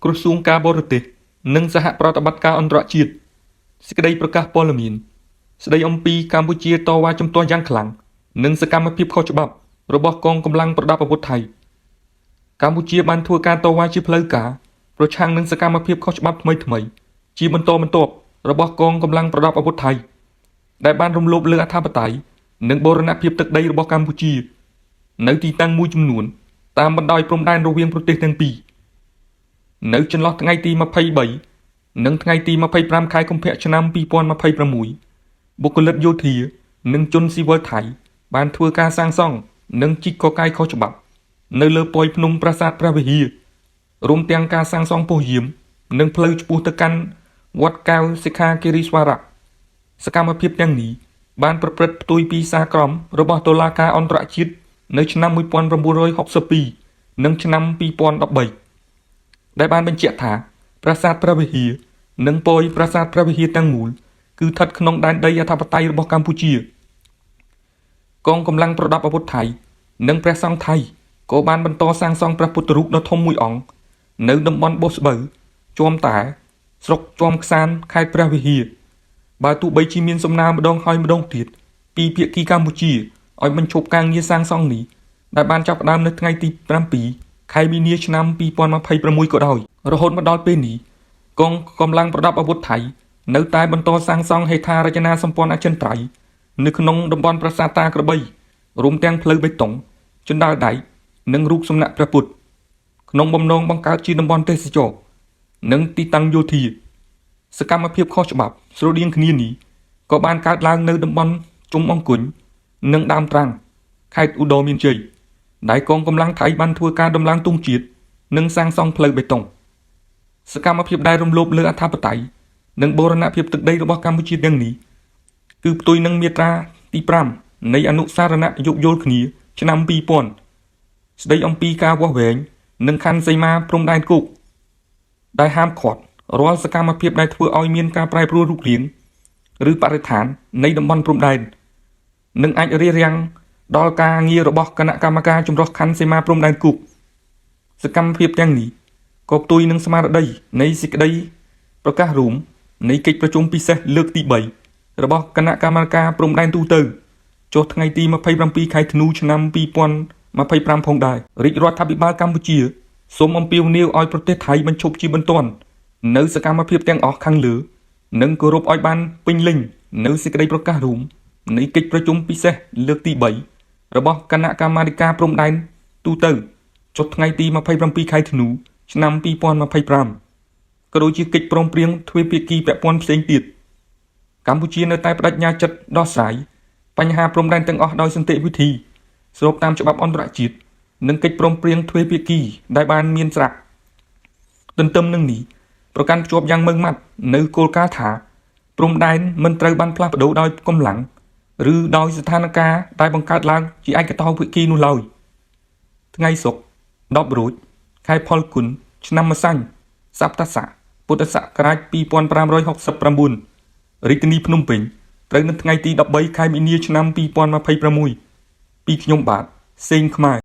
ក្រសួងការបរទេសនិងសហប្រតិបត្តិការអន្តរជាតិសេចក្តីប្រកាសព័ត៌មានស្តីអំពីកម្ពុជាតវ៉ាជំទាស់យ៉ាងខ្លាំងនិងសកម្មភាពខុសច្បាប់របស់កងកម្លាំងប្រដាប់អាវុធថៃកម្ពុជាបានធ្វើការតវ៉ាជាផ្លូវការប្រឆាំងនឹងសកម្មភាពខុសច្បាប់ថ្មីជាបន្តបន្ទាប់របស់កងកម្លាំងប្រដាប់អាវុធថៃដែលបានរំលោភលើអធិបតេយ្យនិងបូរណភាពទឹកដីរបស់កម្ពុជានៅទីតាំងមួយចំនួនតាមបណ្ដោយព្រំដែនរវាងប្រទេសទាំងពីរនៅចន្លោះថ្ងៃទី23និងថ្ងៃទី25ខែកុម្ភៈឆ្នាំ2026បុគ្គលិកយោធានិងជនស៊ីវិលថៃបានធ្វើការសាងសង់និងជីកកកាយខុសច្បាប់នៅលើប៉ោយភ្នំប្រាសាទព្រះវិហាររួមទាំងការសាងសង់ប៉ុស្តិ៍យាមនិងផ្លូវឆ្ពោះទៅកាន់វត្តកែវសិក្ខាគិរីស្វារៈសកម្មភាពទាំងនេះបានប្រព្រឹត្តផ្ទុយពីសារក្រមរបស់តុលាការអន្តរជាតិនៅឆ្នាំ1962និងឆ្នាំ2013ដែលបានបញ្ជាក់ថាប្រាសាទព្រះវិហារនិងប៉ោយប្រាសាទព្រះវិហារទាំងមូលគឺស្ថិតក្នុងដែនដីអធិបតេយ្យរបស់កម្ពុជាកងកម្លាំងប្រដាប់អាវុធថៃនិងព្រះសង្ឃថៃក៏បានបន្តសាងសង់ព្រះពុទ្ធរូបដ៏ធំមួយអង្គនៅតំបន់បូស្បូវជាំតែស្រុកជាំខ្សានខេត្តព្រះវិហារបើទោះបីជាមានសំណើម្ដងហើយម្ដងទៀតពីភាគីកម្ពុជាឲ្យបញ្ឈប់ការងារសាងសង់នេះដែលបានចាប់ផ្ដើមនៅថ្ងៃទី7ខែមីនាឆ្នាំ2026ក៏ដោយរហូតមកដល់ពេលនេះកងកម្លាំងប្រដាប់អាវុធថៃនៅតែបន្តសាងសង់ហេដ្ឋារចនាសម្ព័ន្ធអចិន្ត្រៃយ៍នៅក្នុងតំបន់ប្រាសាទតាក្របីរួមទាំងផ្លូវបេតុងជណ្ដើរដែកនិងរូបសំណាកព្រះពុទ្ធក្នុងបំណងបង្កើតជាតំបន់ទេសចរណ៍និងទីតាំងយោធាសកម្មភាពខុសច្បាប់ស្រដៀងគ្នានេះក៏បានកើតឡើងនៅតំបន់ជុំអង្គុញនិងដើមត្រាំងខេត្តឧត្តរមានជ័យដែលកងកម្លាំងថៃបានធ្វើការដំឡើងទង់ជាតិនិងសាងសង់ផ្លូវបេតុងសកម្មភាពដែលរំលោភលើអធិបតេយ្យនិងបូរណភាពទឹកដីរបស់កម្ពុជាទាំងនេះគឺផ្ទុយនឹងមាត្រាទី5នៃអនុសារណៈយោគយល់គ្នាឆ្នាំ2000ស្តីអំពីការវាស់វែងនិងខណ្ឌសីមាព្រំដែនគោកដែលហាមឃាត់រាល់សកម្មភាពដែលធ្វើឲ្យមានការប្រែប្រួលរូបរាងឬបរិស្ថាននៃតំបន់ព្រំដែននិងអាចរារាំងដល់ការងាររបស់គណៈកម្មការចម្រុះខណ្ឌសីមាព្រំដែនគោកសកម្មភាពទាំងនេះក៏ផ្ទុយនឹងស្មារតីនៃសេចក្តីប្រកាសរួមនៃកិច្ចប្រជុំពិសេសលើកទី3របស់គណៈកម្មការព្រំដែនទូទៅចុះថ្ងៃទី27ខែធ្នូឆ្នាំ2025ផងដែររាជរដ្ឋាភិបាលកម្ពុជាសូមអំពាវនាវឲ្យប្រទេសថៃបញ្ឈប់ជាបន្ទាន់នៅសកម្មភាពទាំងអស់ខាងលើនិងគោរពឲ្យបានពេញលេញនៅសេចក្តីប្រកាសរួមនៃកិច្ចប្រជុំពិសេសលើកទី3របស់គណៈកម្មាធិការព្រំដែនទូទៅចុះថ្ងៃទី27ខែធ្នូឆ្នាំ2025ក៏ដូចជាកិច្ចព្រមព្រៀងទ្វេភាគីពាក់ព័ន្ធផ្សេងទៀតកម្ពុជានៅតែបដិញ្ញាចិត្តដោះស្រាយបញ្ហាព្រំដែនទាំងអស់ដោយសន្តិវិធីស្របតាមច្បាប់អន្តរជាតិនិងកិច្ចព្រមព្រៀងទ្វេភាគីដែលបានមានស្រាប់ទន្ទឹមនឹងនេះប្រកាន់ភ្ជាប់យ៉ាងម៉ឺងម៉ាត់នៅគោលការណ៍ថាព្រំដែនមិនត្រូវបានផ្លាស់ប្ដូរដោយកម្លាំងឬដោយស្ថានភាពដែលបង្កើតឡើងជាឯកតោភាគីនោះឡើយថ្ងៃសុក្រ10រោចខែផលគុណឆ្នាំម្សាញ់សប្តាស័កពុទ្ធសករាជ2569រាជធានីភ្នំពេញត្រូវនៅថ្ងៃទី13ខែមីនាឆ្នាំ2026ពីខ្ញុំបាទសេងខ្មែរ